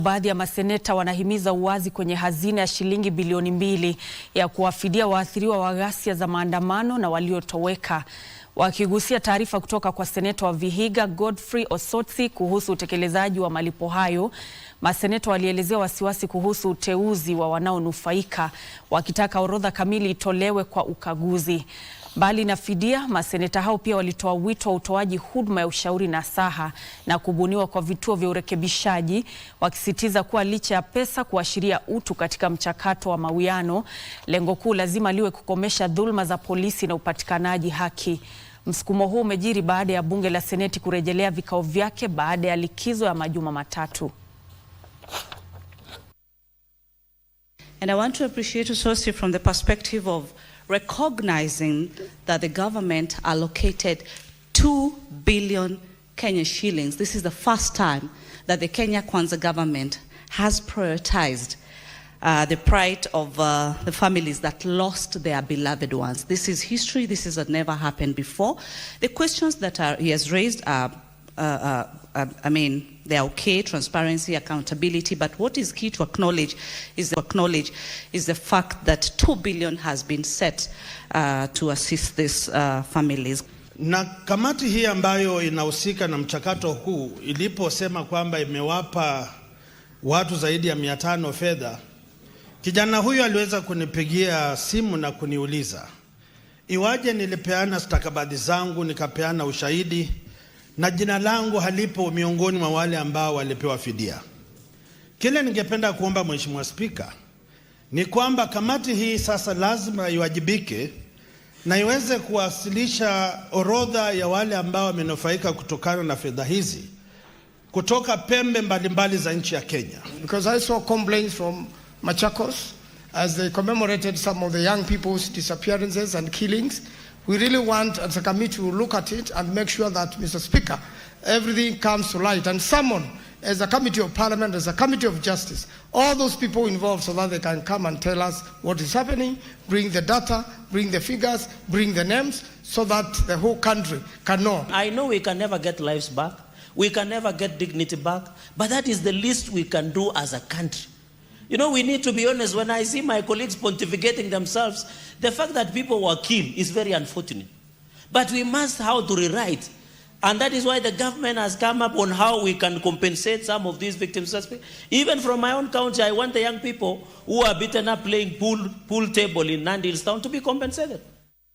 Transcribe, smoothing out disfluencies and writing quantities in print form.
Baadhi ya maseneta wanahimiza uwazi kwenye hazina ya shilingi bilioni 2 ya kuwafidia waathiriwa wa ghasia za maandamano na waliotoweka. Wakigusia taarifa kutoka kwa seneta wa Vihiga Godfrey Osotsi kuhusu utekelezaji wa malipo hayo, maseneta walielezea wasiwasi kuhusu uteuzi wa wanaonufaika, wakitaka orodha kamili itolewe kwa ukaguzi. Mbali na fidia, maseneta hao pia walitoa wito wa utoaji huduma ya ushauri nasaha na kubuniwa kwa vituo vya urekebishaji, wakisitiza kuwa licha ya pesa kuashiria utu katika mchakato wa mawiano, lengo kuu lazima liwe kukomesha dhulma za polisi na upatikanaji haki. Msukumo huu umejiri baada ya bunge la seneti kurejelea vikao vyake baada ya likizo ya majuma matatu. And I want to appreciate Osotsi from the perspective of recognizing that the government allocated 2 billion Kenyan shillings. This is the first time that the Kenya Kwanza government has prioritized the plight of the families that lost their beloved ones. This is history. This has never happened before. The questions that he has raised are they're okay, transparency, accountability, but what is key to acknowledge is the fact that 2 billion has been set to assist these families. Na kamati hii ambayo inahusika na mchakato huu iliposema kwamba imewapa watu zaidi ya 500 fedha, kijana huyu aliweza kunipigia simu na kuniuliza iwaje nilipeana stakabadhi zangu, nikapeana ushahidi na jina langu halipo miongoni mwa wale ambao walipewa fidia. Kile ningependa kuomba Mheshimiwa Spika ni kwamba kamati hii sasa lazima iwajibike na iweze kuwasilisha orodha ya wale ambao wamenufaika kutokana na fedha hizi kutoka pembe mbalimbali za nchi ya Kenya. Because I saw complaints from Machakos as they commemorated some of the young people's disappearances and killings. We really want as a committee to look at it and make sure that, Mr. Speaker, everything comes to light and summon as a committee of parliament, as a committee of justice, all those people involved so that they can come and tell us what is happening, bring the data, bring the figures, bring the names so that the whole country can know. I know we can never get lives back, we can never get dignity back, but that is the least we can do as a country. You know, we need to be honest. When I see my colleagues pontificating themselves, the fact that people were killed is very unfortunate. But we must how to rewrite. And that is why the government has come up on how we can compensate some of these victims. Even from my own county, I want the young people who are beaten up playing pool table in Nandi Hills Town to be compensated.